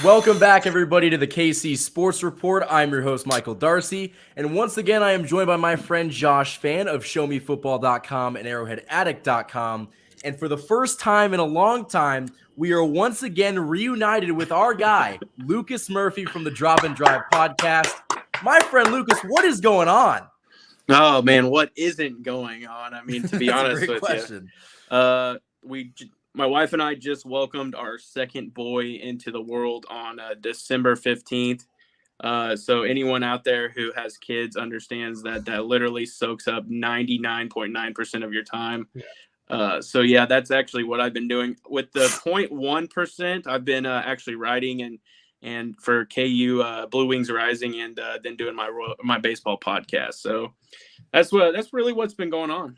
Welcome back, everybody, to the KC Sports Report. I'm your host, Michael Darcy. And once again, I am joined by my friend Josh Fan of ShowMeFootball.com and ArrowheadAddict.com. And for the first time in a long time, we are once again reunited with our guy, Lucas Murphy from the Drop and Drive podcast. My friend Lucas, what is going on? Oh, man, what isn't going on? I mean, to be That's honest a great with question. you, my wife and I just welcomed our second boy into the world on December 15th. So anyone out there who has kids understands that literally soaks up 99.9% of your time. So yeah, that's actually what I've been doing. With the 0.1%, I've been actually writing and for KU Blue Wings Rising, and then doing my baseball podcast. So that's really what's been going on.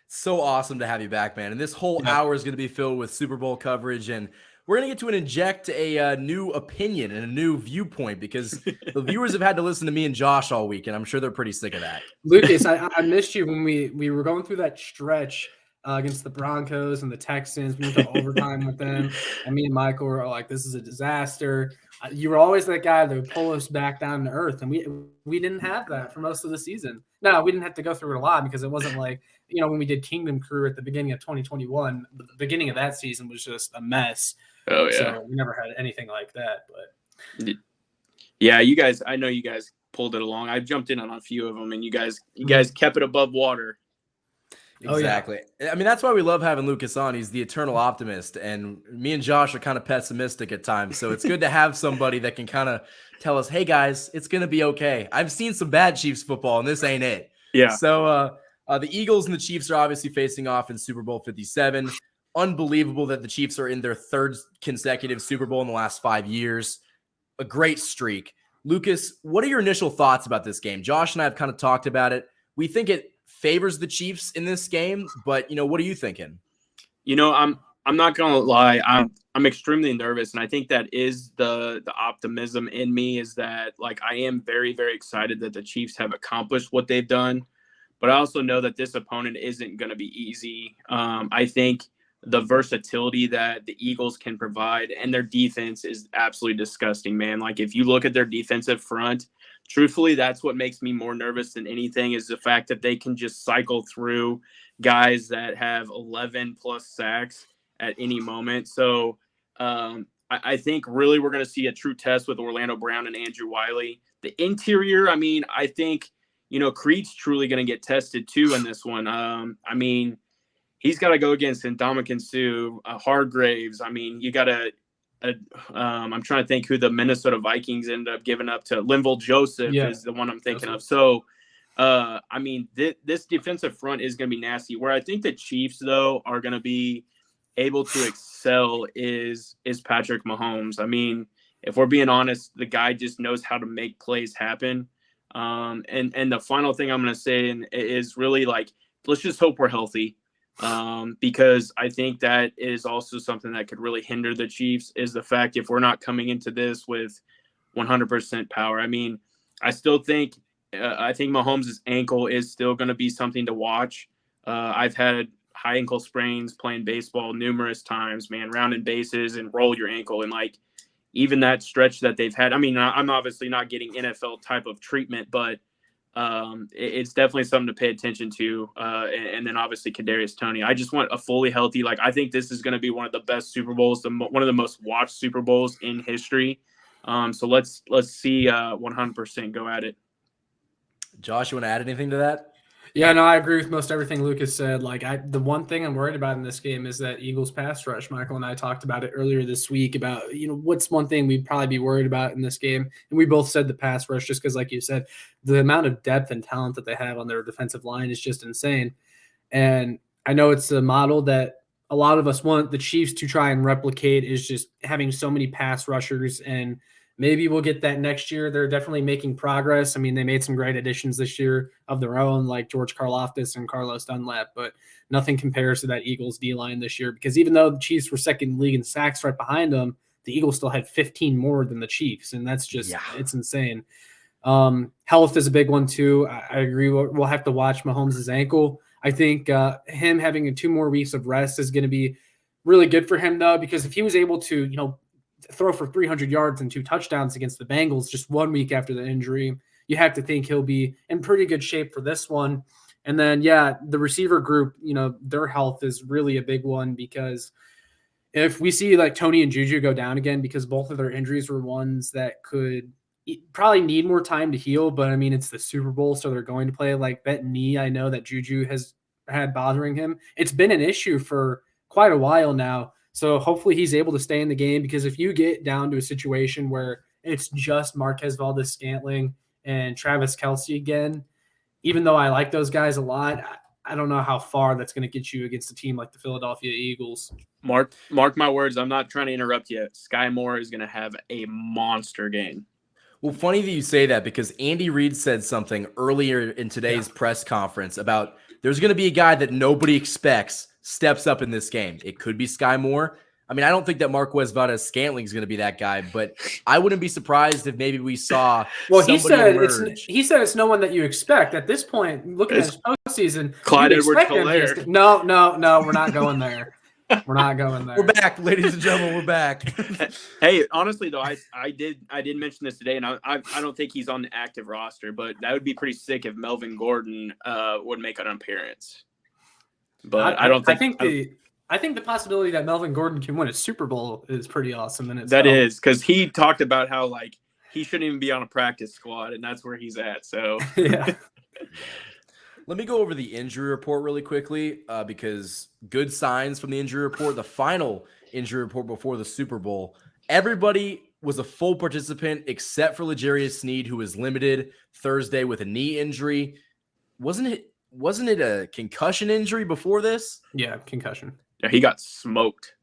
So awesome to have you back, man. And this whole hour is going to be filled with Super Bowl coverage, and we're going to get to inject a new opinion and a new viewpoint because the viewers have had to listen to me and Josh all week, and I'm sure they're pretty sick of that. Lucas, I missed you when we were going through that stretch against the Broncos and the Texans. We went to overtime with them, and me and Michael were like, "This is a disaster." You were always that guy that would pull us back down to earth, and we didn't have that for most of the season. No, we didn't have to go through it a lot because it wasn't like when we did Kingdom Crew at the beginning of 2021. The beginning of that season was just a mess. Oh yeah, so we never had anything like that. But yeah, I know you guys pulled it along. I jumped in on a few of them, and you guys kept it above water. Exactly. Oh, yeah. I mean, that's why we love having Lucas on. He's the eternal optimist, and me and Josh are kind of pessimistic at times. So it's good to have somebody that can kind of tell us, hey, guys, it's going to be okay. I've seen some bad Chiefs football, and this ain't it. Yeah. So the Eagles and the Chiefs are obviously facing off in Super Bowl 57. Unbelievable that the Chiefs are in their third consecutive Super Bowl in the last 5 years. A great streak. Lucas, what are your initial thoughts about this game? Josh and I have kind of talked about it. We think it favors the Chiefs in this game, but what are you thinking? I'm not gonna lie, I'm extremely nervous, and I think that is the optimism in me, is that like I am very, very excited that the Chiefs have accomplished what they've done, but I also know that this opponent isn't going to be easy. I think the versatility that the Eagles can provide and their defense is absolutely disgusting, man. Like if you look at their defensive front, truthfully, that's what makes me more nervous than anything, is the fact that they can just cycle through guys that have 11 plus sacks at any moment. So I think really we're going to see a true test with Orlando Brown and Andrew Wiley. The interior, I mean, I think, Creed's truly going to get tested too in this one. I mean, he's got to go against Ndamukong Suh, Hargraves. I mean, you got to I'm trying to think who the Minnesota Vikings ended up giving up to. Linval Joseph is the one I'm thinking of. So, I mean, this defensive front is going to be nasty. Where I think the Chiefs, though, are going to be able to excel is Patrick Mahomes. I mean, if we're being honest, the guy just knows how to make plays happen. And the final thing I'm going to say is really like, let's just hope we're healthy. Because I think that is also something that could really hinder the Chiefs, is the fact if we're not coming into this with 100% power. I mean, I think Mahomes' ankle is still going to be something to watch. I've had high ankle sprains playing baseball numerous times, man, rounding bases and roll your ankle. And like, even that stretch that they've had, I mean, I'm obviously not getting NFL type of treatment, but it's definitely something to pay attention to. And then obviously Kadarius Toney. I just want a fully healthy. Like I think this is going to be one of the best Super Bowls, one of the most watched Super Bowls in history. So let's see 100% go at it. Josh, you want to add anything to that? Yeah, no, I agree with most everything Lucas said. Like, the one thing I'm worried about in this game is that Eagles pass rush. Michael and I talked about it earlier this week about, what's one thing we'd probably be worried about in this game. And we both said the pass rush, just because, like you said, the amount of depth and talent that they have on their defensive line is just insane. And I know it's a model that a lot of us want the Chiefs to try and replicate, is just having so many pass rushers, and maybe we'll get that next year. They're definitely making progress. I mean, they made some great additions this year of their own, like George Karlaftis and Carlos Dunlap, but nothing compares to that Eagles D-line this year, because even though the Chiefs were second in the league in sacks right behind them, the Eagles still had 15 more than the Chiefs, and that's just it's insane. Health is a big one too. I agree. We'll have to watch Mahomes' ankle. I think him having 2 more weeks of rest is going to be really good for him, though, because if he was able to, throw for 300 yards and 2 touchdowns against the Bengals just 1 week after the injury. You have to think he'll be in pretty good shape for this one. And then, the receiver group, their health is really a big one, because if we see like Tony and Juju go down again, because both of their injuries were ones that could probably need more time to heal, but I mean, it's the Super Bowl, so they're going to play. Like that knee, I know that Juju has had bothering him. It's been an issue for quite a while now. So hopefully he's able to stay in the game, because if you get down to a situation where it's just Marquez Valdes-Scantling and Travis Kelce again, even though I like those guys a lot, I don't know how far that's going to get you against a team like the Philadelphia Eagles. Mark my words. I'm not trying to interrupt you. Sky Moore is going to have a monster game. Well, funny that you say that, because Andy Reid said something earlier in today's press conference about there's going to be a guy that nobody expects steps up in this game. It could be Sky Moore. I mean, I don't think that Marquez Valdes-Scantling is going to be that guy, but I wouldn't be surprised if maybe we saw he said it's no one that you expect at this point. Looking at his postseason, Clyde Edwards-Helaire. No, we're not going there. We're not going there. We're back, ladies and gentlemen. We're back. Hey, honestly though, I did mention this today, and I don't think he's on the active roster, but that would be pretty sick if Melvin Gordon would make an appearance. But I think the possibility that Melvin Gordon can win a Super Bowl is pretty awesome in itself. That is, because he talked about how like he shouldn't even be on a practice squad, and that's where he's at. So yeah. Let me go over the injury report really quickly, because good signs from the injury report. The final injury report before the Super Bowl, everybody was a full participant except for L'Jarius Sneed, who was limited Thursday with a knee injury. Wasn't it a concussion injury before this? Yeah, concussion. Yeah, he got smoked.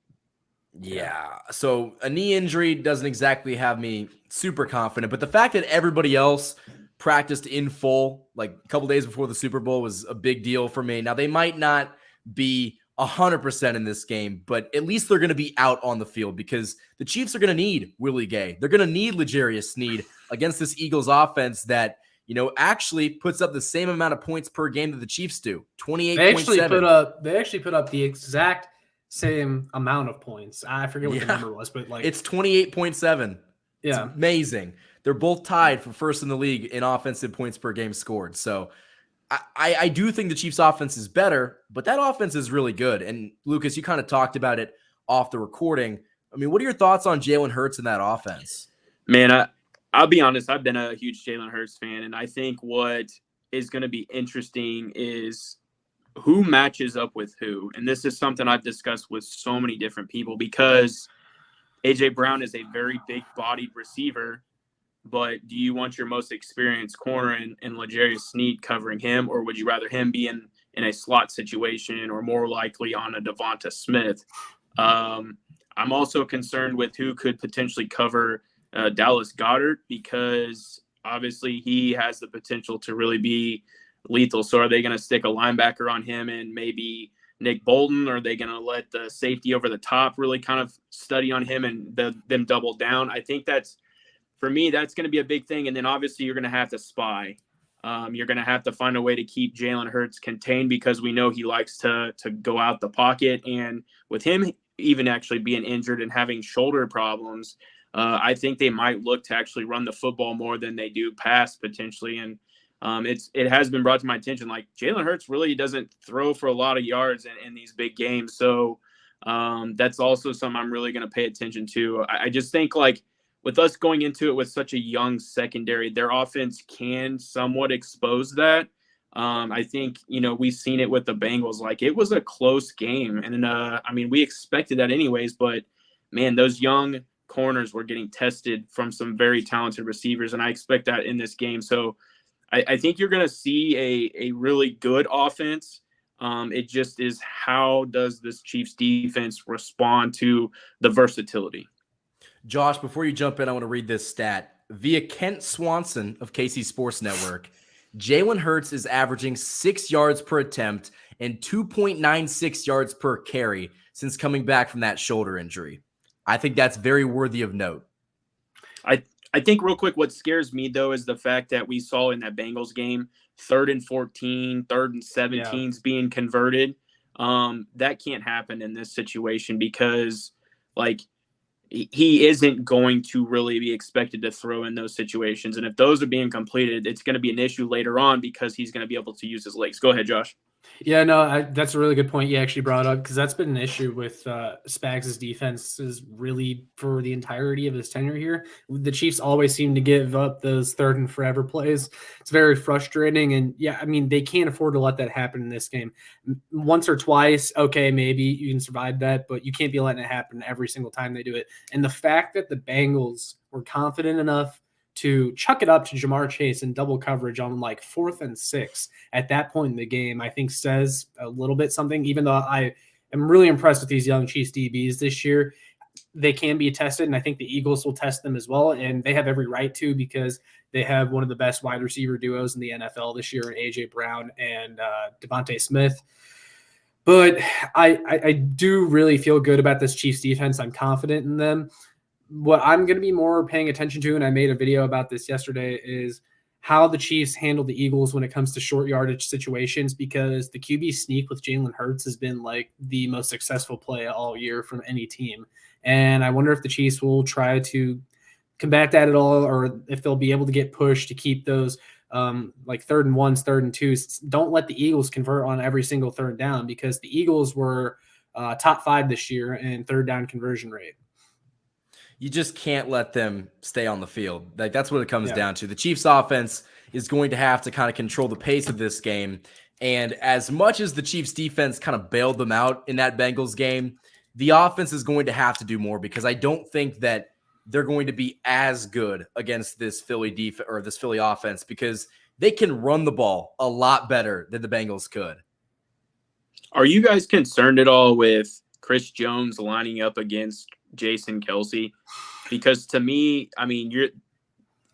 Yeah. So a knee injury doesn't exactly have me super confident, but the fact that everybody else practiced in full, like a couple days before the Super Bowl, was a big deal for me. Now, they might not be 100% in this game, but at least they're going to be out on the field, because the Chiefs are going to need Willie Gay. They're going to need L'Jarius Sneed against this Eagles offense that, actually puts up the same amount of points per game that the Chiefs do, 28.7. They actually put up the exact same amount of points. I forget what the number was, but it's 28.7. Yeah. It's amazing. They're both tied for first in the league in offensive points per game scored. So I do think the Chiefs offense is better, but that offense is really good. And Lucas, you kind of talked about it off the recording. I mean, what are your thoughts on Jalen Hurts in that offense? Man, I'll be honest. I've been a huge Jalen Hurts fan, and I think what is going to be interesting is who matches up with who. And this is something I've discussed with so many different people, because A.J. Brown is a very big-bodied receiver, but do you want your most experienced corner in L'Jarius Sneed covering him, or would you rather him be in a slot situation, or more likely on a Devonta Smith? I'm also concerned with who could potentially cover Dallas Goedert, because obviously he has the potential to really be lethal. So are they going to stick a linebacker on him and maybe Nick Bolton, or are they going to let the safety over the top really kind of study on him and them double down? I think for me, that's going to be a big thing. And then obviously you're going to have to spy. You're going to have to find a way to keep Jalen Hurts contained, because we know he likes to go out the pocket. And with him even actually being injured and having shoulder problems, I think they might look to actually run the football more than they do pass potentially. And it has been brought to my attention, like Jalen Hurts really doesn't throw for a lot of yards in these big games. So that's also something I'm really going to pay attention to. I just think, like, with us going into it with such a young secondary, their offense can somewhat expose that. I think, we've seen it with the Bengals. Like, it was a close game. And, we expected that anyways. But, man, those young corners were getting tested from some very talented receivers, and I expect that in this game. So I think you're going to see a really good offense. It just is, how does this Chiefs defense respond to the versatility? Josh, before you jump in, I want to read this stat. Via Kent Swanson of KC Sports Network, Jalen Hurts is averaging 6 yards per attempt and 2.96 yards per carry since coming back from that shoulder injury. I think that's very worthy of note. I think real quick, what scares me, though, is the fact that we saw in that Bengals game, 3rd and 14, 3rd and 17s being converted. That can't happen in this situation, because, like, he isn't going to really be expected to throw in those situations. And if those are being completed, it's going to be an issue later on because he's going to be able to use his legs. Go ahead, Josh. Yeah, no, that's a really good point you actually brought up, because that's been an issue with Spags' defense is really for the entirety of his tenure here. The Chiefs always seem to give up those 3rd and forever plays. It's very frustrating. And yeah, I mean, they can't afford to let that happen in this game. Once or twice, okay, maybe you can survive that, but you can't be letting it happen every single time they do it. And the fact that the Bengals were confident enough to chuck it up to Jamar Chase in double coverage on like 4th and 6 at that point in the game, I think says a little bit something, even though I am really impressed with these young Chiefs DBs this year. They can be tested, and I think the Eagles will test them as well, and they have every right to, because they have one of the best wide receiver duos in the NFL this year in A.J. Brown and Devontae Smith. But I do really feel good about this Chiefs defense. I'm confident in them. What I'm going to be more paying attention to, and I made a video about this yesterday, is how the Chiefs handle the Eagles when it comes to short yardage situations, because the QB sneak with Jalen Hurts has been like the most successful play all year from any team. And I wonder if the Chiefs will try to combat that at all, or if they'll be able to get pushed to keep those like 3rd and 1s, 3rd and 2s. Don't let the Eagles convert on every single 3rd down, because the Eagles were top 5 this year in 3rd down conversion rate. You just can't let them stay on the field. Like, that's what it comes down to. The Chiefs offense is going to have to kind of control the pace of this game. And as much as the Chiefs defense kind of bailed them out in that Bengals game, the offense is going to have to do more, because I don't think that they're going to be as good against this Philly defense or this Philly offense, because they can run the ball a lot better than the Bengals could. Are you guys concerned at all with Chris Jones lining up against Jason Kelce? Because to me, I mean,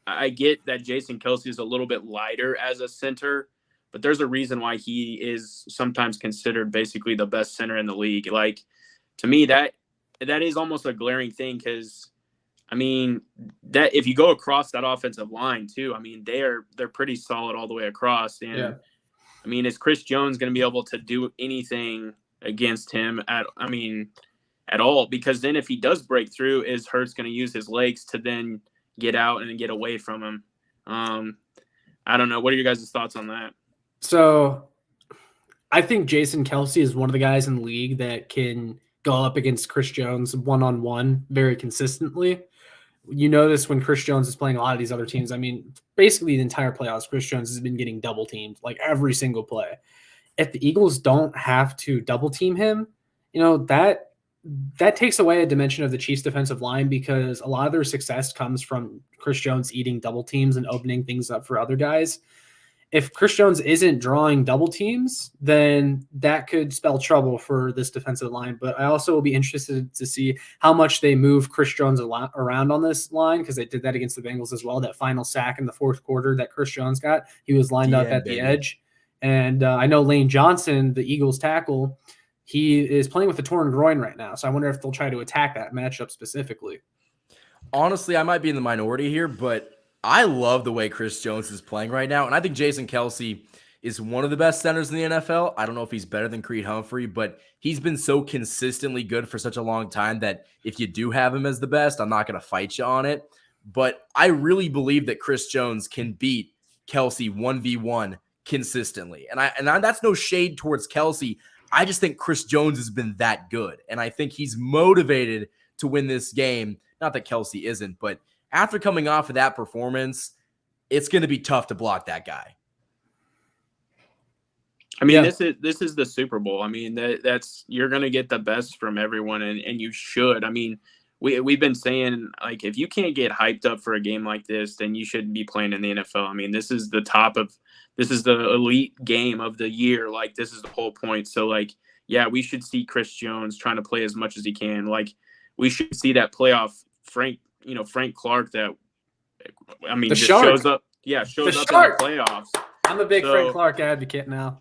I get that Jason Kelce is a little bit lighter as a center, but there's a reason why he is sometimes considered basically the best center in the league. Like, to me, that is almost a glaring thing, because I mean, that if you go across that offensive line too, I mean, they're pretty solid all the way across. And I mean, is Chris Jones going to be able to do anything against him at all? Because then if he does break through, is Hurts going to use his legs to then get out and get away from him? I don't know. What are your guys' thoughts on that? So I think Jason Kelce is one of the guys in the league that can go up against Chris Jones one-on-one very consistently. You notice when Chris Jones is playing a lot of these other teams, I mean, basically the entire playoffs, Chris Jones has been getting double teamed like every single play. If the Eagles don't have to double team him, you know, that takes away a dimension of the Chiefs defensive line, because a lot of their success comes from Chris Jones eating double teams and opening things up for other guys. If Chris Jones isn't drawing double teams, then that could spell trouble for this defensive line. But I also will be interested to see how much they move Chris Jones around on this line, because they did that against the Bengals as well. That final sack in the 4th quarter that Chris Jones got, he was lined up at the edge. And I know Lane Johnson, the Eagles tackle, he is playing with a torn groin right now. So I wonder if they'll try to attack that matchup specifically. Honestly, I might be in the minority here, but I love the way Chris Jones is playing right now. And I think Jason Kelce is one of the best centers in the NFL. I don't know if he's better than Creed Humphrey, but he's been so consistently good for such a long time that if you do have him as the best, I'm not going to fight you on it. But I really believe that Chris Jones can beat Kelce 1v1 consistently. And that's no shade towards Kelce. I just think Chris Jones has been that good. And I think he's motivated to win this game. Not that Kelce isn't, but after coming off of that performance, it's going to be tough to block that guy. I mean, this is the Super Bowl. I mean, that's you're going to get the best from everyone, and you should. I mean, we've been saying, like, if you can't get hyped up for a game like this, then you shouldn't be playing in the NFL. I mean, this is the elite game of the year. Like, this is the whole point. So, like, yeah, we should see Chris Jones trying to play as much as he can. Like, we should see that playoff Frank Clark that, I mean, just shows up. Yeah, shows up in the playoffs. I'm a big Frank Clark advocate now.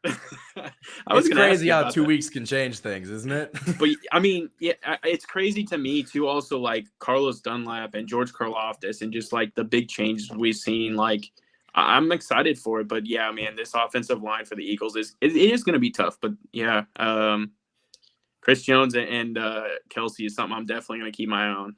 It's crazy how 2 weeks can change things, isn't it? But I mean, yeah, it's crazy to me too. Also, like Carlos Dunlap and George Karlaftis, and just like the big changes we've seen. Like, I'm excited for it. But yeah, man, this offensive line for the Eagles is going to be tough. But yeah, Chris Jones and Kelsey is something I'm definitely going to keep my eye on.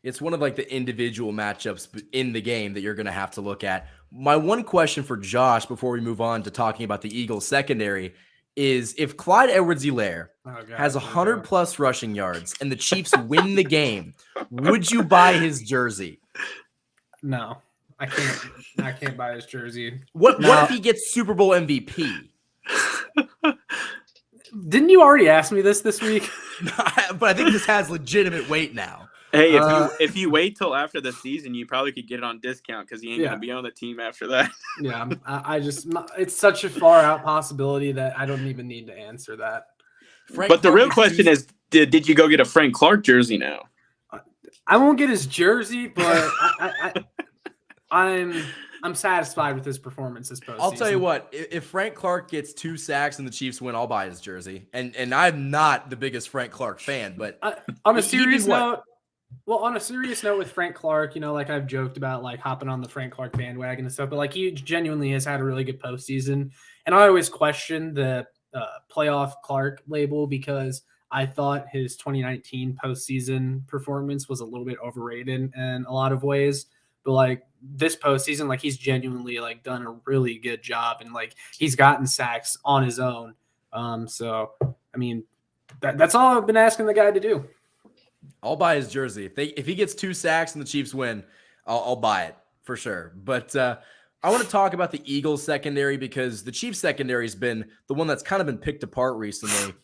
It's one of like the individual matchups in the game that you're going to have to look at. My one question for Josh before we move on to talking about the Eagles secondary is if Clyde Edwards-Helaire has 100+ rushing yards and the Chiefs win the game, would you buy his jersey? No, I can't. I can't buy his jersey. What if he gets Super Bowl MVP? Didn't you already ask me this week? But I think this has legitimate weight now. Hey, if you wait till after the season, you probably could get it on discount because he ain't gonna be on the team after that. Yeah, I just it's such a far out possibility that I don't even need to answer that. But the real question is, did you go get a Frank Clark jersey now? I won't get his jersey, but I'm satisfied with his performance this postseason. I'll tell you what, if Frank Clark gets 2 sacks and the Chiefs win, I'll buy his jersey. And I'm not the biggest Frank Clark fan, but on a serious note. Well, on a serious note with Frank Clark, like I've joked about like hopping on the Frank Clark bandwagon and stuff, but like he genuinely has had a really good postseason. And I always question the playoff Clark label because I thought his 2019 postseason performance was a little bit overrated in a lot of ways. But like this postseason, like he's genuinely like done a really good job and like he's gotten sacks on his own. So, I mean, that's all I've been asking the guy to do. I'll buy his jersey. If he gets 2 sacks and the Chiefs win, I'll buy it for sure. But I want to talk about the Eagles secondary because the Chiefs secondary has been the one that's kind of been picked apart recently.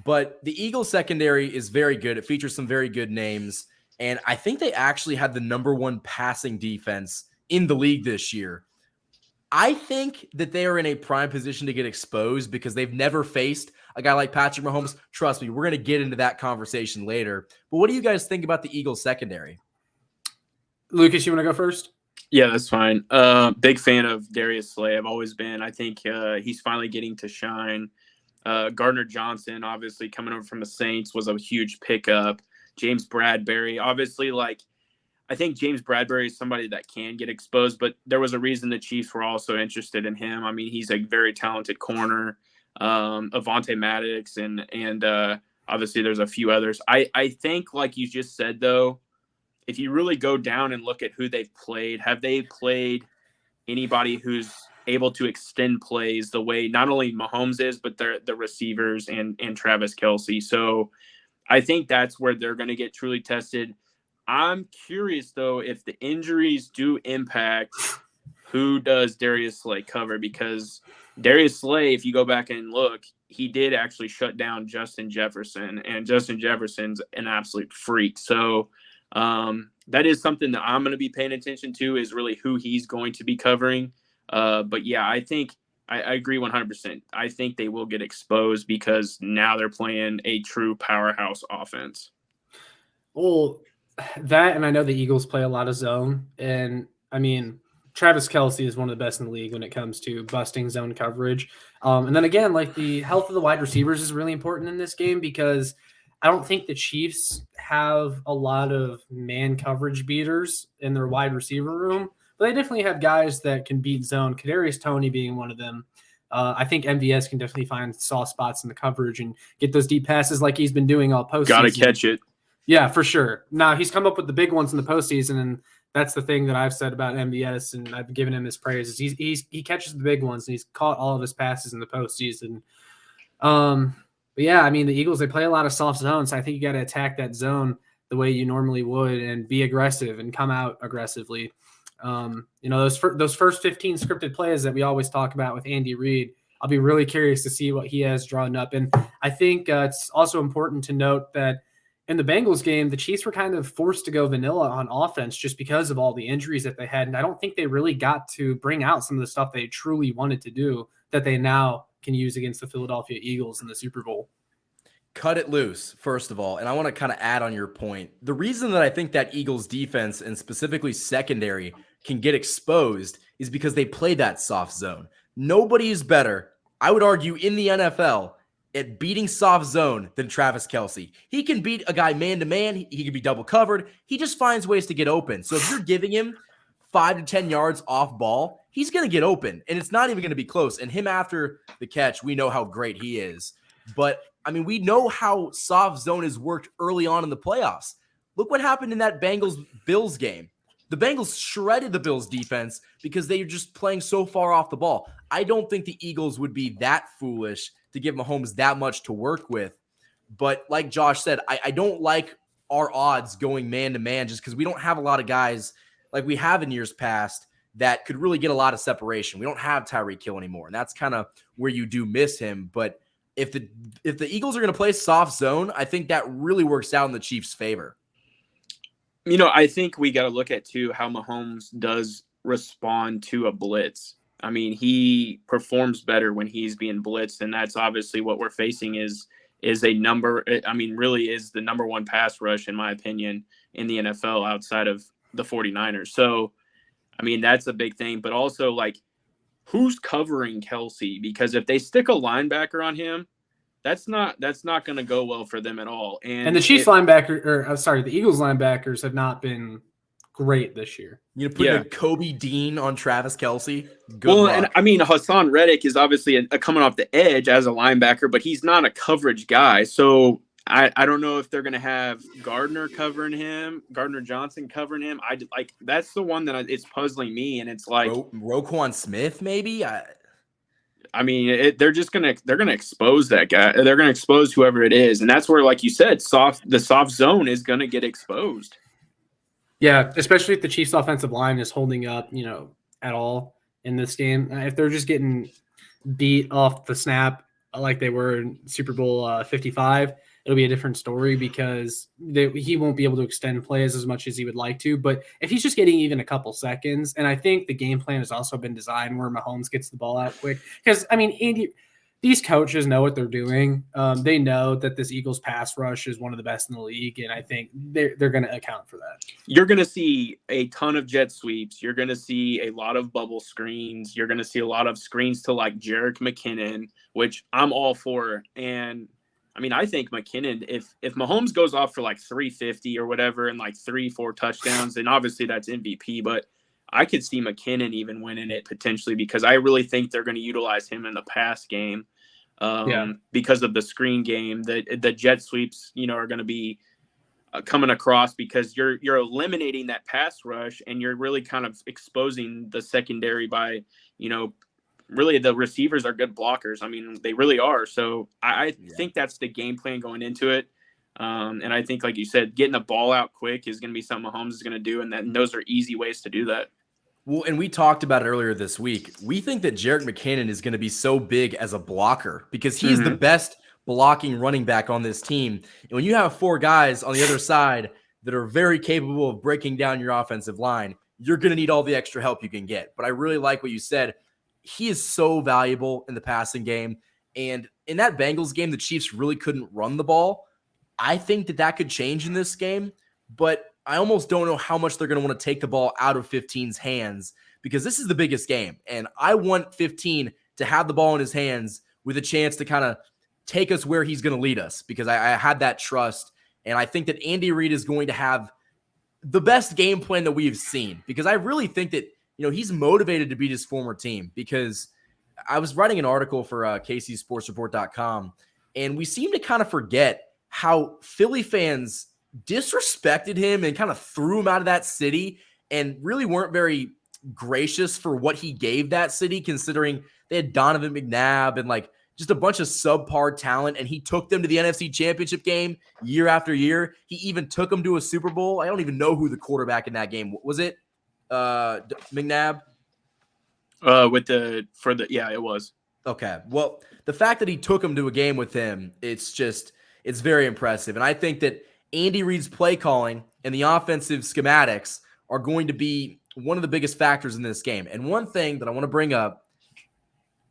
But the Eagles secondary is very good. It features some very good names. And I think they actually had the #1 passing defense in the league this year. I think that they are in a prime position to get exposed because they've never faced a guy like Patrick Mahomes. Trust me, we're going to get into that conversation later. But what do you guys think about the Eagles secondary? Lucas, you want to go first? Yeah, that's fine. Big fan of Darius Slay. I've always been. I think he's finally getting to shine. Gardner Johnson, obviously coming over from the Saints, was a huge pickup. James Bradbury, obviously, I think James Bradbury is somebody that can get exposed, but there was a reason the Chiefs were also interested in him. I mean, he's a very talented corner. Avonte Maddox, and obviously there's a few others. I think, like you just said, though, if you really go down and look at who they've played, have they played anybody who's able to extend plays the way not only Mahomes is, but the receivers and Travis Kelce. So I think that's where they're going to get truly tested. I'm curious, though, if the injuries do impact who does Darius Slay cover, because Darius Slay, if you go back and look, he did actually shut down Justin Jefferson, and Justin Jefferson's an absolute freak. So that is something that I'm going to be paying attention to, is really who he's going to be covering. But yeah, I think I agree 100%. I think they will get exposed because now they're playing a true powerhouse offense. Well, that, and I know the Eagles play a lot of zone, and I mean, Travis Kelce is one of the best in the league when it comes to busting zone coverage. And then again, like the health of the wide receivers is really important in this game because I don't think the Chiefs have a lot of man coverage beaters in their wide receiver room, but they definitely have guys that can beat zone. Kadarius Toney being one of them. I think MVS can definitely find soft spots in the coverage and get those deep passes like he's been doing all postseason. Got to catch it. Yeah, for sure. Now, he's come up with the big ones in the postseason, and that's the thing that I've said about MVS, and I've given him his praise. Is he catches the big ones, and he's caught all of his passes in the postseason. But yeah, I mean, the Eagles, they play a lot of soft zones, so I think you got to attack that zone the way you normally would and be aggressive and come out aggressively. Those first 15 scripted plays that we always talk about with Andy Reid, I'll be really curious to see what he has drawn up. And I think it's also important to note that in the Bengals game, the Chiefs were kind of forced to go vanilla on offense just because of all the injuries that they had. And I don't think they really got to bring out some of the stuff they truly wanted to do that they now can use against the Philadelphia Eagles in the Super Bowl. Cut it loose, first of all. And I want to kind of add on your point. The reason that I think that Eagles defense and specifically secondary can get exposed is because they play that soft zone. Nobody is better, I would argue, in the NFL at beating soft zone than Travis Kelce. He can beat a guy man-to-man. He can be double covered. He just finds ways to get open. So if you're giving him 5 to 10 yards off ball, he's going to get open, and it's not even going to be close. And him after the catch, we know how great he is. But I mean, we know how soft zone has worked early on in the playoffs. Look what happened in that Bengals-Bills game. The Bengals shredded the Bills defense because they were just playing so far off the ball. I don't think the Eagles would be that foolish to give Mahomes that much to work with. But like Josh said, I don't like our odds going man-to-man just because we don't have a lot of guys like we have in years past that could really get a lot of separation. We don't have Tyreek Hill anymore, and that's kind of where you do miss him. But if the Eagles are going to play soft zone, I think that really works out in the Chiefs' favor. I think we got to look at, too, how Mahomes does respond to a blitz. I mean, he performs better when he's being blitzed, and that's obviously what we're facing is really is the number one pass rush, in my opinion, in the NFL outside of the 49ers. So, I mean, that's a big thing. But also, like, who's covering Kelsey? Because if they stick a linebacker on him, that's not going to go well for them at all. And the Chiefs the Eagles linebackers have not been great this year. You put a Kobe Dean on Travis Kelsey. Good luck. And I mean, Hassan Reddick is obviously coming off the edge as a linebacker, but he's not a coverage guy. So I don't know if they're going to have Gardner Johnson covering him. That's the one that it's puzzling me, and it's like Roquan Smith, maybe. I mean, they're gonna expose that guy. They're gonna expose whoever it is, and that's where, like you said, the soft zone is gonna get exposed. Yeah, especially if the Chiefs' offensive line is holding up, at all in this game. If they're just getting beat off the snap like they were in Super Bowl 55, it'll be a different story because he won't be able to extend plays as much as he would like to. But if he's just getting even a couple seconds, and I think the game plan has also been designed where Mahomes gets the ball out quick. Because, I mean, these coaches know what they're doing. They know that this Eagles pass rush is one of the best in the league, and I think they're going to account for that. You're going to see a ton of jet sweeps. You're going to see a lot of bubble screens. You're going to see a lot of screens to, like, Jerick McKinnon, which I'm all for. And I mean, I think McKinnon, if Mahomes goes off for like 350 or whatever and like 3-4 touchdowns, then obviously that's MVP. But I could see McKinnon even winning it potentially because I really think they're going to utilize him in the pass game because of the screen game. The jet sweeps, are going to be coming across because you're eliminating that pass rush and you're really kind of exposing the secondary by, really the receivers are good blockers. I mean, they really are. So I think that's the game plan going into it. And I think, like you said, getting the ball out quick is going to be something Mahomes is going to do. And those are easy ways to do that. Well, and we talked about it earlier this week. We think that Jerick McKinnon is going to be so big as a blocker because he's the best blocking running back on this team. And when you have four guys on the other side that are very capable of breaking down your offensive line, you're going to need all the extra help you can get. But I really like what you said. He is so valuable in the passing game. And in that Bengals game, the Chiefs really couldn't run the ball. I think that could change in this game, but I almost don't know how much they're going to want to take the ball out of 15's hands because this is the biggest game. And I want 15 to have the ball in his hands with a chance to kind of take us where he's going to lead us because I had that trust. And I think that Andy Reid is going to have the best game plan that we've seen because I really think that he's motivated to beat his former team because I was writing an article for KCSportsReport.com, and we seem to kind of forget how Philly fans disrespected him and kind of threw him out of that city and really weren't very gracious for what he gave that city, considering they had Donovan McNabb and like just a bunch of subpar talent, and he took them to the NFC Championship game year after year. He even took them to a Super Bowl. I don't even know who the quarterback in that game was. It McNabb? It was. Okay. Well, the fact that he took him to a game with him, it's very impressive. And I think that Andy Reid's play calling and the offensive schematics are going to be one of the biggest factors in this game. And one thing that I want to bring up,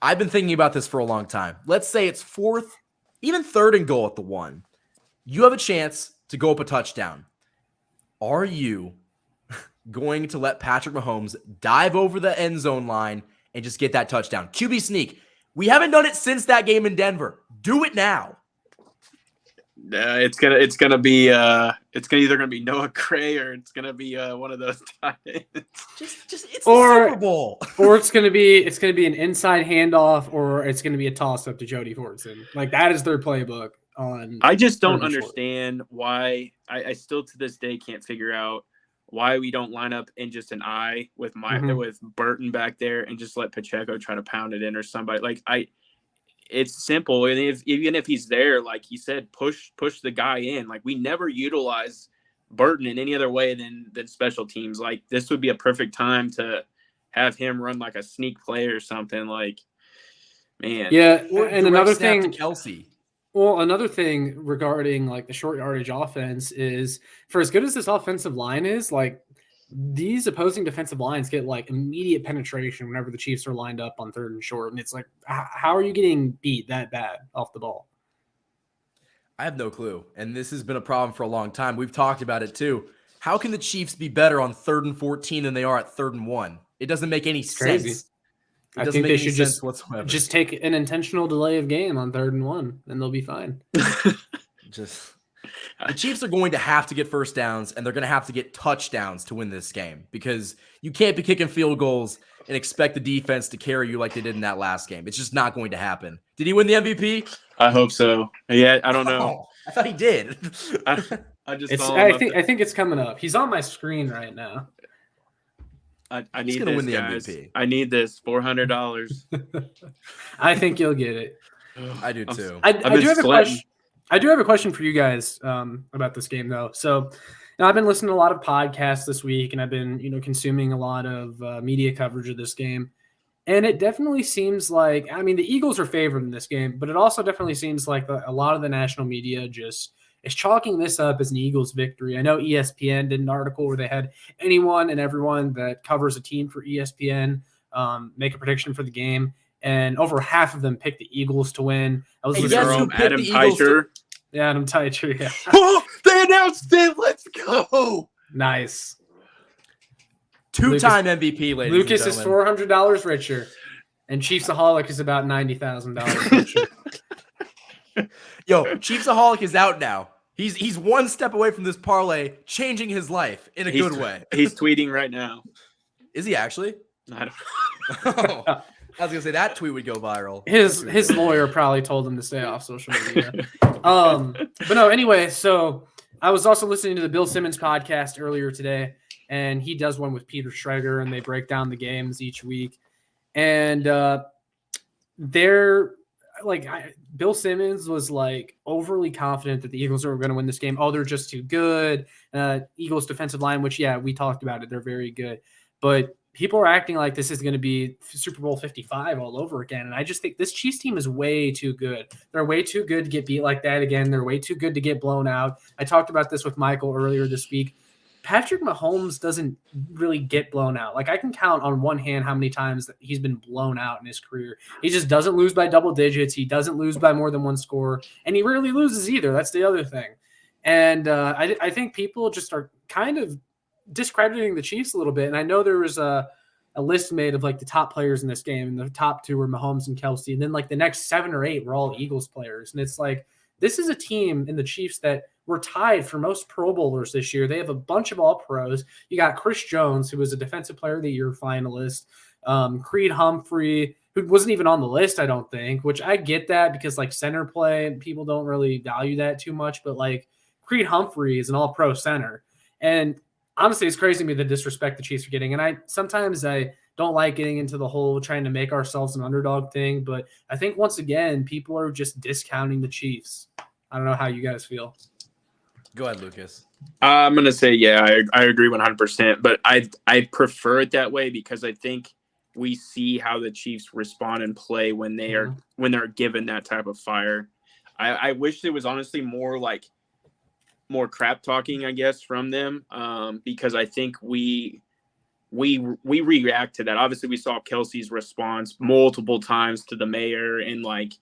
I've been thinking about this for a long time. Let's say it's fourth, even third and goal at the 1. You have a chance to go up a touchdown. Are you going to let Patrick Mahomes dive over the end zone line and just get that touchdown? QB sneak. We haven't done it since that game in Denver. Do it now. It's gonna either gonna be Noah Gray or it's gonna be one of those tight ends. Just it's the Super Bowl. Or it's gonna be an inside handoff, or it's gonna be a toss up to Jody Fortson. Like that is their playbook on. I just don't understand why. I still to this day can't figure out why we don't line up in just an I with with Burton back there and just let Pacheco try to pound it in or somebody. Like it's simple. And even if he's there, like he said, push the guy in. Like we never utilize Burton in any other way than special teams. Like this would be a perfect time to have him run like a sneak play or something. Like, man. Yeah, or and another thing to Kelsey. Well, another thing regarding like the short yardage offense is for as good as this offensive line is, like these opposing defensive lines get like immediate penetration whenever the Chiefs are lined up on 3rd and short. And it's like, how are you getting beat that bad off the ball? I have no clue. And this has been a problem for a long time. We've talked about it too. How can the Chiefs be better on 3rd and 14 than they are at 3rd and 1? It doesn't make any sense. I think they should just take an intentional delay of game on 3rd and 1, and they'll be fine. The Chiefs are going to have to get first downs, and they're going to have to get touchdowns to win this game because you can't be kicking field goals and expect the defense to carry you like they did in that last game. It's just not going to happen. Did he win the MVP? I hope so. Yeah, I don't know. Oh, I thought he did. I think it's coming up. He's on my screen right now. I need this, win the guys. MVP. I need this $400. I think you'll get it. I do too. I do have a question. I do have a question for you guys about this game, though. So, I've been listening to a lot of podcasts this week, and I've been, consuming a lot of media coverage of this game. And it definitely seems like, I mean, the Eagles are favored in this game, but it also definitely seems like a lot of the national media just is chalking this up as an Eagles victory. I know ESPN did an article where they had anyone and everyone that covers a team for ESPN make a prediction for the game, and over half of them picked the Eagles to win. I was listening to Adam Teicher. Yeah, Adam Teicher. Yeah. Oh, they announced it. Let's go. Nice. Two-time MVP, ladies Lucas and is $400 richer, and Chiefsaholic is about $90,000 richer. Yo, Chiefsaholic is out now. He's one step away from this parlay, changing his life in a good way. He's tweeting right now. Is he actually? I don't know. I was gonna say that tweet would go viral. His lawyer probably told him to stay off social media. But no, anyway, so I was also listening to the Bill Simmons podcast earlier today, and he does one with Peter Schrager, and they break down the games each week. And they're like, Bill Simmons was like overly confident that the Eagles were going to win this game. Oh, they're just too good. Eagles defensive line, which, yeah, we talked about it. They're very good. But people are acting like this is going to be Super Bowl 55 all over again. And I just think this Chiefs team is way too good. They're way too good to get beat like that again. They're way too good to get blown out. I talked about this with Michael earlier this week. Patrick Mahomes doesn't really get blown out. Like, I can count on one hand how many times that he's been blown out in his career. He just doesn't lose by double digits. He doesn't lose by more than one score, and he rarely loses either. That's the other thing. And I think people just are kind of discrediting the Chiefs a little bit. And I know there was a list made of like the top players in this game, and the top 2 were Mahomes and Kelsey. And then like the next 7 or 8 were all Eagles players. And it's like, this is a team in the Chiefs that were tied for most Pro Bowlers this year. They have a bunch of All-Pros. You got Chris Jones, who was a Defensive Player of the Year finalist. Creed Humphrey, who wasn't even on the list, I don't think, which I get that because like center play, people don't really value that too much. But like Creed Humphrey is an All-Pro center. And honestly, it's crazy to me the disrespect the Chiefs are getting. And I don't like getting into the whole trying to make ourselves an underdog thing. But I think once again, people are just discounting the Chiefs. I don't know how you guys feel. Go ahead, Lucas. I'm going to say, yeah, I agree 100%. But I prefer it that way because I think we see how the Chiefs respond and play when they're given that type of fire. I wish it was honestly more crap talking, I guess, from them, because I think we react to that. Obviously, we saw Kelsey's response multiple times to the mayor, and like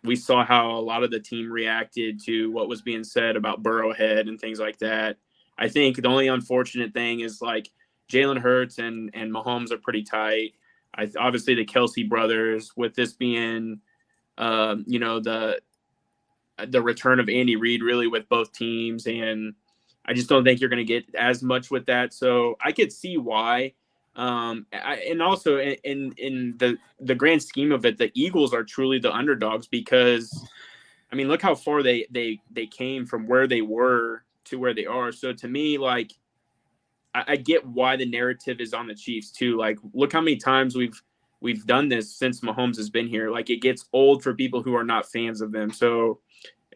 we saw how a lot of the team reacted to what was being said about Burrowhead and things like that. I think the only unfortunate thing is like Jalen Hurts and Mahomes are pretty tight. Obviously, the Kelsey brothers, with this being, the the return of Andy Reid really with both teams, and I just don't think you're going to get as much with that. So I could see why. And also in the grand scheme of it, the Eagles are truly the underdogs because, I mean, look how far they came from where they were to where they are. So to me, like, I get why the narrative is on the Chiefs too. Like, look how many times we've done this since Mahomes has been here. Like, it gets old for people who are not fans of them. So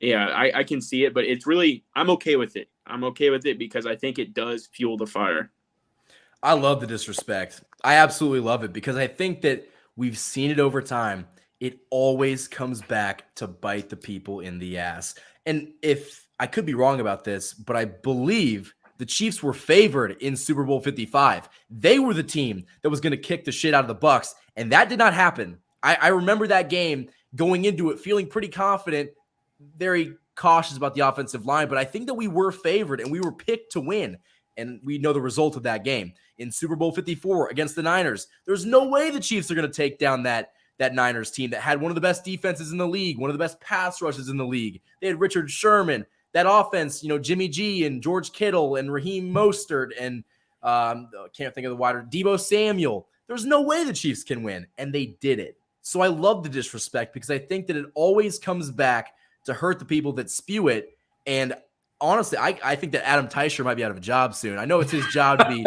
yeah, I can see it, but it's really, I'm okay with it. I'm okay with it because I think it does fuel the fire. I love the disrespect. I absolutely love it because I think that we've seen it over time. It always comes back to bite the people in the ass. And if I could be wrong about this, but I believe the Chiefs were favored in Super Bowl 55. They were the team that was going to kick the shit out of the Bucs, and that did not happen. I remember that game going into it feeling pretty confident, very cautious about the offensive line, but I think that we were favored and we were picked to win. And we know the result of that game. In Super Bowl 54 against the Niners, there's no way the Chiefs are going to take down that Niners team that had one of the best defenses in the league, one of the best pass rushes in the league. They had Richard Sherman. That offense, Jimmy G and George Kittle and Raheem Mostert and can't think of the wider Deebo Samuel. There's no way the Chiefs can win, and they did it. So I love the disrespect because I think that it always comes back to hurt the people that spew it. And honestly, I think that Adam Teicher might be out of a job soon. I know it's his job to be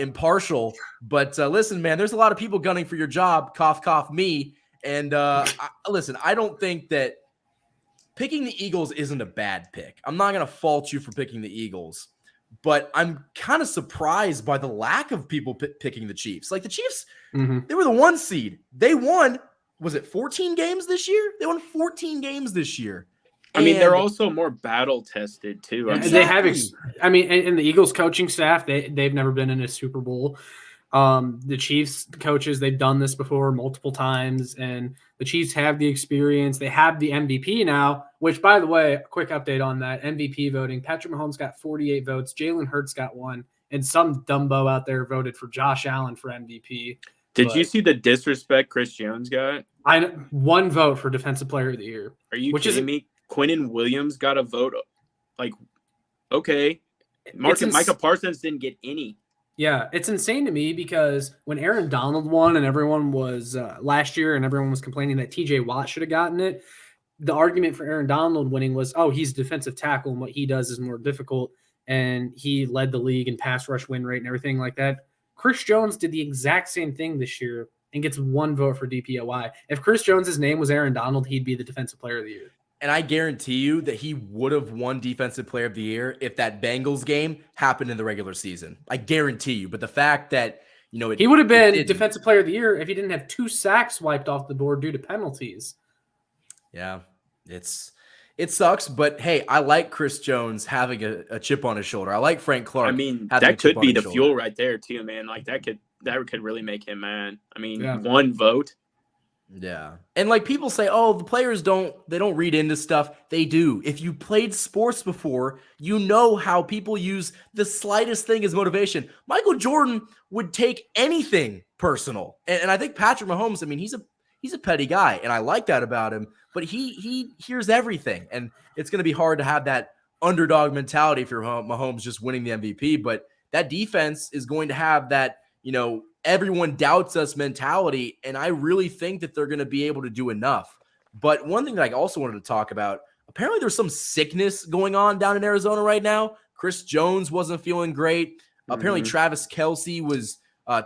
impartial, but listen, man, there's a lot of people gunning for your job. Cough, cough, me. And listen, I don't think that picking the Eagles isn't a bad pick. I'm not going to fault you for picking the Eagles, but I'm kind of surprised by the lack of people picking the Chiefs. Like the Chiefs, They were the 1 seed. They won, was it 14 games this year? They won 14 games this year. I mean, they're also more battle tested too. Exactly. They have, and the Eagles coaching staff, they've never been in a Super Bowl. The Chiefs coaches, they've done this before multiple times, and the Chiefs have the experience. They have the MVP now, which, by the way, quick update on that MVP voting. Patrick Mahomes got 48 votes. Jalen Hurts got 1, and some dumbo out there voted for Josh Allen for MVP. Did you see the disrespect Chris Jones got? 1 vote for Defensive Player of the Year. Are you kidding me? Quinnen Williams got a vote. Like, okay. Micah Parsons didn't get any. Yeah, it's insane to me because when Aaron Donald won and everyone was last year and everyone was complaining that TJ Watt should have gotten it, the argument for Aaron Donald winning was, oh, he's defensive tackle and what he does is more difficult, and he led the league in pass rush win rate and everything like that. Chris Jones did the exact same thing this year and gets 1 vote for DPOY. If Chris Jones's name was Aaron Donald, he'd be the Defensive Player of the Year. And I guarantee you that he would have won Defensive Player of the Year if that Bengals game happened in the regular season. I guarantee you. But the fact that, he would have been Defensive Player of the Year if he didn't have 2 sacks wiped off the board due to penalties. Yeah, it sucks. But hey, I like Chris Jones having a chip on his shoulder. I like Frank Clark. I mean, that could be the fuel right there too, man. Like that could really make him mad. I mean, 1 vote. Yeah. And like people say, oh, the players don't read into stuff. They do. If you played sports before, you know how people use the slightest thing as motivation. Michael Jordan would take anything personal. And I think Patrick Mahomes, I mean, he's a petty guy, and I like that about him, but he hears everything. And it's going to be hard to have that underdog mentality if you're Mahomes just winning the MVP, but that defense is going to have that, everyone doubts us mentality, and I really think that they're going to be able to do enough. But one thing that I also wanted to talk about, apparently there's some sickness going on down in Arizona right now. Chris Jones wasn't feeling great. Apparently Travis Kelce was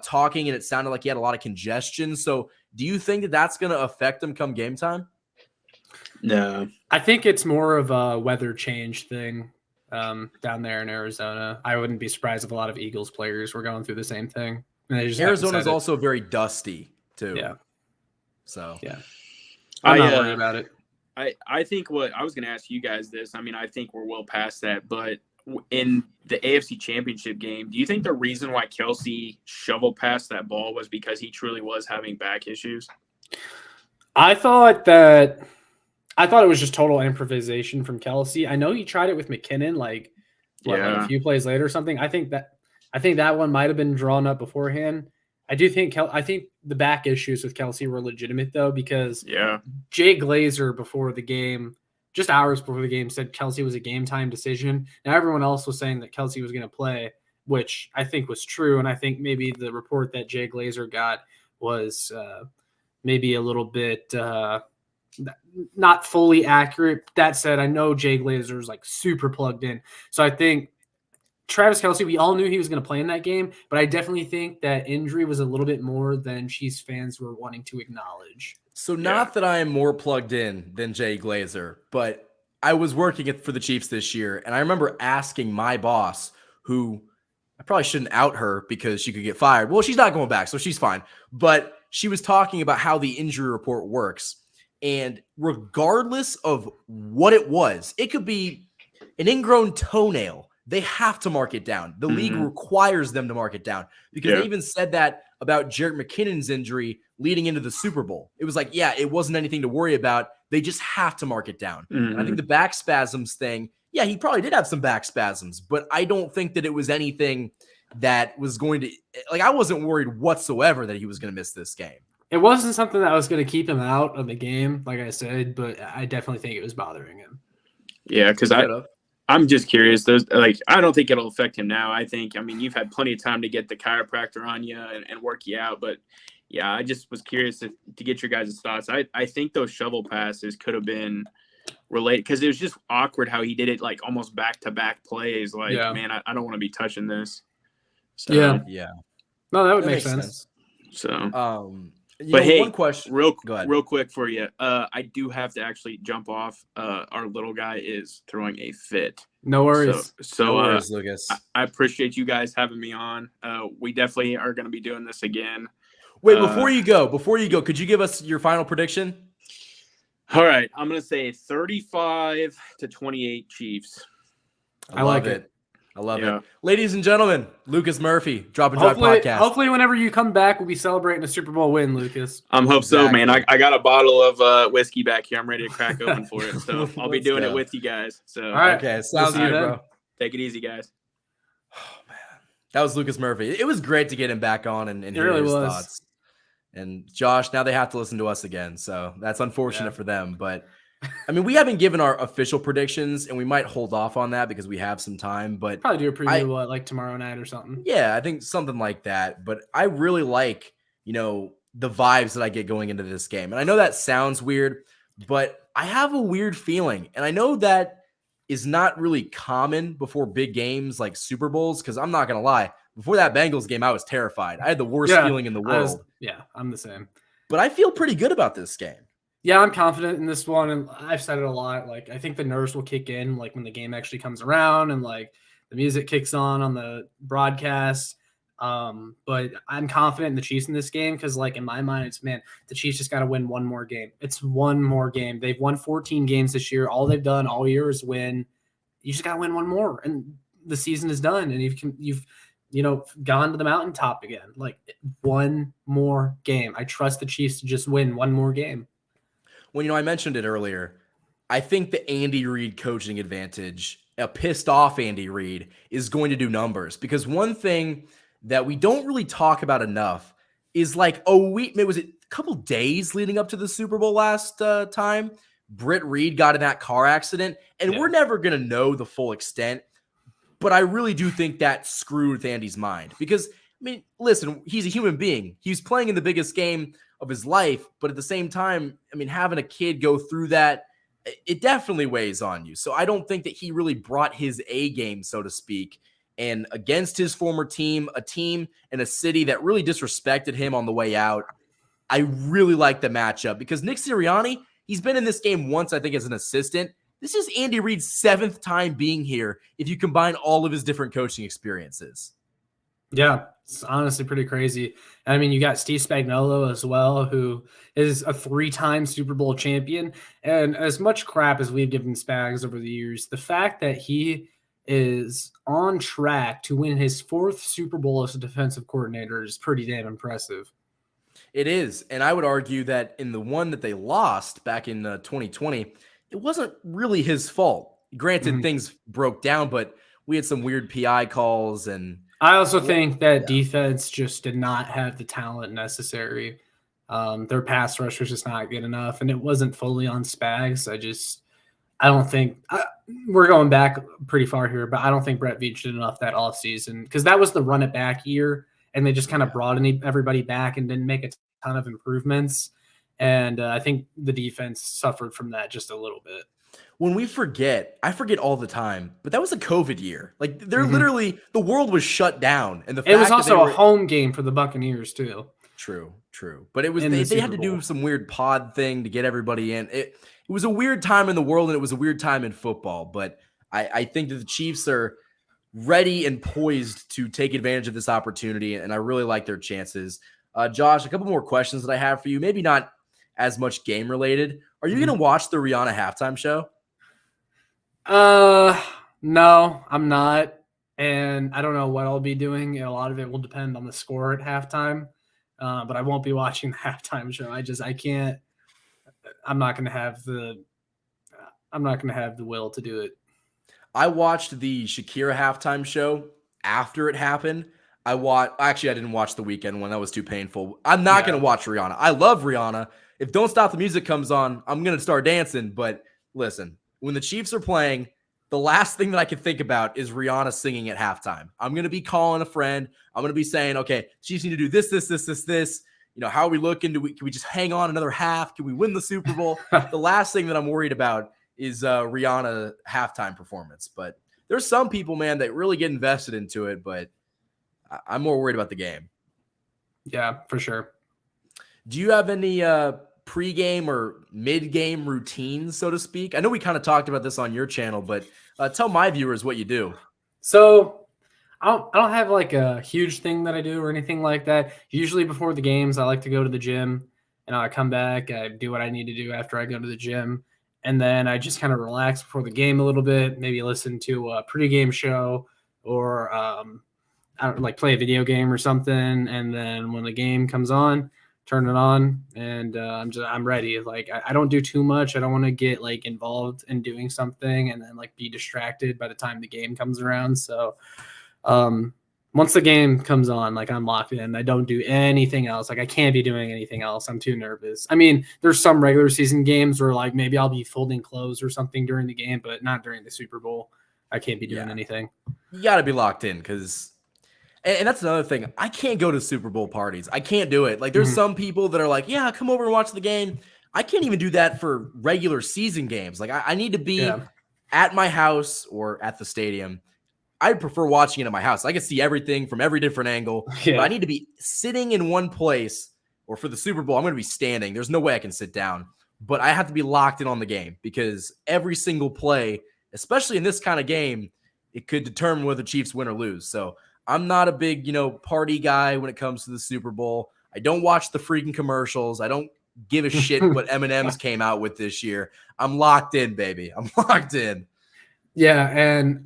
talking, and it sounded like he had a lot of congestion. So do you think that that's going to affect him come game time? No. I think it's more of a weather change thing down there in Arizona. I wouldn't be surprised if a lot of Eagles players were going through the same thing. Arizona is also very dusty too. Yeah. So yeah, I'm not worried about it. I think what I was going to ask you guys this. I mean, I think we're well past that, but in the AFC Championship game, do you think the reason why Kelce shoveled past that ball was because he truly was having back issues? I thought it was just total improvisation from Kelce. I know he tried it with McKinnon, like a few plays later or something. I think that one might have been drawn up beforehand. I think the back issues with Kelce were legitimate though, because Jay Glazer before the game just hours before the game said Kelsey was a game time decision. Now everyone else was saying that Kelsey was going to play, which I think was true. And I think maybe the report that Jay Glazer got was maybe a little bit not fully accurate. That said, I know Jay Glazer is like super plugged in. So I think Travis Kelsey, we all knew he was going to play in that game, but I definitely think that injury was a little bit more than Chiefs fans were wanting to acknowledge. So not that I am more plugged in than Jay Glazer, but I was working for the Chiefs this year, and I remember asking my boss, who I probably shouldn't out her because she could get fired. Well, she's not going back, so she's fine. But she was talking about how the injury report works. And regardless of what it was, it could be an ingrown toenail. They have to mark it down. The league requires them to mark it down because they even said that about Jerick McKinnon's injury leading into the Super Bowl. It was like, yeah, it wasn't anything to worry about. They just have to mark it down. And I think the back spasms thing, yeah, he probably did have some back spasms, but I don't think that it was anything that was going to, like, I wasn't worried whatsoever that he was going to miss this game. It wasn't something that was going to keep him out of the game, like I said, but I definitely think it was bothering him. Yeah, because I'm just curious. I don't think it'll affect him now. I mean, you've had plenty of time to get the chiropractor on you and work you out. But, yeah, I just was curious to get your guys' thoughts. I think those shovel passes could have been related because it was just awkward how he did it, like, almost back-to-back plays. Like, man, I don't want to be touching this. So, yeah. No, that would make sense. So, but hey, one question, real quick for you. I do have to actually jump off. Our little guy is throwing a fit. No worries. So no worries, Lucas. I appreciate you guys having me on. We definitely are going to be doing this again. Wait, before you go, could you give us your final prediction? All right, I'm going to say 35-28 Chiefs. I like it. I love it. Ladies and gentlemen, Lucas Murphy, Drop and Drive Podcast. Hopefully whenever you come back, we'll be celebrating a Super Bowl win, Lucas. Hope so, man. I got a bottle of whiskey back here. I'm ready to crack open for it. So I'll be doing it with you guys. So all right. Okay, sounds good, bro. Take it easy, guys. Oh, man. That was Lucas Murphy. It was great to get him back on and hear his thoughts. And Josh, now they have to listen to us again. So that's unfortunate for them. But I mean, we haven't given our official predictions, and we might hold off on that because we have some time. But probably do a preview like tomorrow night or something. Yeah, I think something like that. But I really like, the vibes that I get going into this game. And I know that sounds weird, but I have a weird feeling. And I know that is not really common before big games like Super Bowls, because I'm not going to lie. Before that Bengals game, I was terrified. I had the worst feeling in the world. I'm the same. But I feel pretty good about this game. Yeah, I'm confident in this one, and I've said it a lot. Like, I think the nerves will kick in, like, when the game actually comes around and, like, the music kicks on the broadcast. But I'm confident in the Chiefs in this game because, like, in my mind, it's, man, the Chiefs just got to win one more game. It's one more game. They've won 14 games this year. All they've done all year is win. You just got to win one more, and the season is done, and you've gone to the mountaintop again. Like, one more game. I trust the Chiefs to just win one more game. Well, I mentioned it earlier. I think the Andy Reid coaching advantage, a pissed off Andy Reid, is going to do numbers. Because one thing that we don't really talk about enough is like was it a couple days leading up to the Super Bowl last time? Britt Reid got in that car accident, and we're never going to know the full extent. But I really do think that screwed with Andy's mind. Because, I mean, listen, he's a human being. He's playing in the biggest game of his life, but at the same time, I mean, having a kid go through that, it definitely weighs on you. So I don't think that he really brought his A game, so to speak, and against his former team, a team in a city that really disrespected him on the way out. I really like the matchup because Nick Sirianni, he's been in this game once, I think, as an assistant. This is Andy Reid's 7th time being here if you combine all of his different coaching experiences. Yeah, it's honestly pretty crazy. I mean, you got Steve Spagnuolo as well, who is a 3-time Super Bowl champion. And as much crap as we've given Spags over the years, the fact that he is on track to win his 4th Super Bowl as a defensive coordinator is pretty damn impressive. It is. And I would argue that in the one that they lost back in 2020, it wasn't really his fault. Granted, things broke down, but we had some weird PI calls and I also think that defense just did not have the talent necessary. Their pass rush was just not good enough, and it wasn't fully on Spags. I don't think we're going back pretty far here, but I don't think Brett Veach did enough that offseason because that was the run it back year, and they just kind of brought everybody back and didn't make a ton of improvements. And I think the defense suffered from that just a little bit. When I forget all the time, but that was a COVID year. Like they're literally, the world was shut down, and it was also a home game for the Buccaneers too. True. But it was they had to do some weird pod thing to get everybody in. It was a weird time in the world, and it was a weird time in football. But I think that the Chiefs are ready and poised to take advantage of this opportunity, and I really like their chances. Josh, a couple more questions that I have for you. Maybe not as much game related. Are you going to watch the Rihanna halftime show? No, I'm not. And I don't know what I'll be doing. A lot of it will depend on the score at halftime. But I won't be watching the halftime show. I can't. I'm not going to have the will to do it. I watched the Shakira halftime show after it happened. I didn't watch the weekend one. That was too painful. I'm not going to watch Rihanna. I love Rihanna. If Don't Stop the Music comes on, I'm going to start dancing. But listen, when the Chiefs are playing, the last thing that I can think about is Rihanna singing at halftime. I'm going to be calling a friend. I'm going to be saying, okay, Chiefs need to do this. You know, how are we looking? Can we just hang on another half? Can we win the Super Bowl? The last thing that I'm worried about is Rihanna halftime performance. But there's some people, man, that really get invested into it. But I'm more worried about the game. Yeah, for sure. Do you have any pregame or mid-game routines, so to speak? I know we kind of talked about this on your channel, but tell my viewers what you do. So I don't have like a huge thing that I do or anything like that. Usually before the games, I like to go to the gym and I come back, I do what I need to do after I go to the gym. And then I just kind of relax before the game a little bit, maybe listen to a pregame show or I don't like play a video game or something. And then when the game comes on, turn it on and I'm ready. Like I don't do too much. I don't want to get like involved in doing something and then like be distracted by the time the game comes around. So once the game comes on, like I'm locked in. I don't do anything else. Like I can't be doing anything else. I'm too nervous. I mean, there's some regular season games where like maybe I'll be folding clothes or something during the game, but not during the Super Bowl. I can't be doing anything. You got to be locked in because and that's another thing. I can't go to Super Bowl parties. I can't do it. Like there's some people that are like, yeah, come over and watch the game. I can't even do that for regular season games. Like I need to be at my house or at the stadium. I prefer watching it at my house. I can see everything from every different angle. But I need to be sitting in one place, or for the Super Bowl, I'm going to be standing. There's no way I can sit down. But I have to be locked in on the game because every single play, especially in this kind of game, it could determine whether the Chiefs win or lose. So I'm not a big, party guy when it comes to the Super Bowl. I don't watch the freaking commercials. I don't give a shit what M&M's came out with this year. I'm locked in, baby. I'm locked in. Yeah, and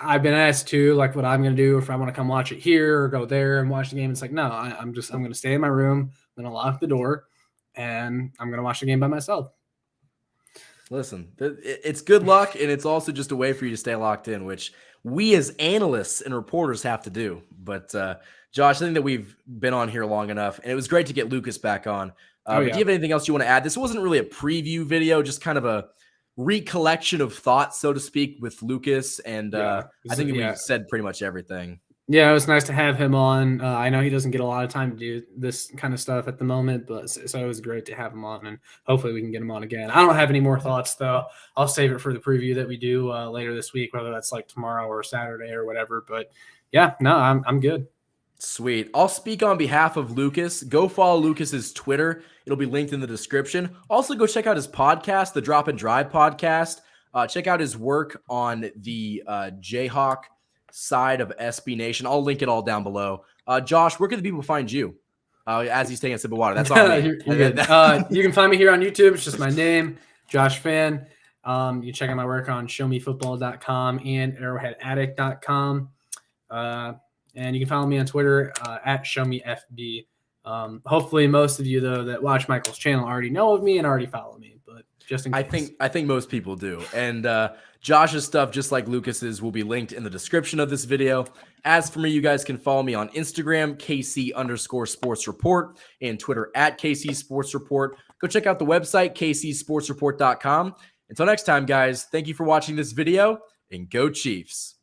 I've been asked too, like what I'm going to do if I want to come watch it here or go there and watch the game. It's like, no, I'm going to stay in my room. I'm going to lock the door and I'm going to watch the game by myself. Listen, it's good luck, and it's also just a way for you to stay locked in, which we as analysts and reporters have to do. But, Josh, I think that we've been on here long enough, and it was great to get Lucas back on. But do you have anything else you want to add? This wasn't really a preview video, just kind of a recollection of thoughts, so to speak, with Lucas, and I think we said pretty much everything. Yeah, it was nice to have him on. I know he doesn't get a lot of time to do this kind of stuff at the moment, but so it was great to have him on, and hopefully we can get him on again. I don't have any more thoughts, though. I'll save it for the preview that we do later this week, whether that's like tomorrow or Saturday or whatever. But yeah, no, I'm good. Sweet. I'll speak on behalf of Lucas. Go follow Lucas's Twitter. It'll be linked in the description. Also, go check out his podcast, the Drop and Drive podcast. Check out his work on the Jayhawk side of SB Nation. I'll link it all down below. Josh, where can the people find you? As he's taking a sip of water. That's all. You're good. You can find me here on YouTube. It's just my name, Josh Fan. You check out my work on showmefootball.com and arrowheadaddict.com. And you can follow me on Twitter at showmefb. Hopefully most of you, though, that watch Michael's channel already know of me and already follow me. But just in case. I think most people do. And Josh's stuff, just like Lucas's, will be linked in the description of this video. As for me, you guys can follow me on Instagram, KC_Sports Report, and Twitter at KC Sports Report. Go check out the website, kcsportsreport.com. Until next time, guys, thank you for watching this video, and go Chiefs.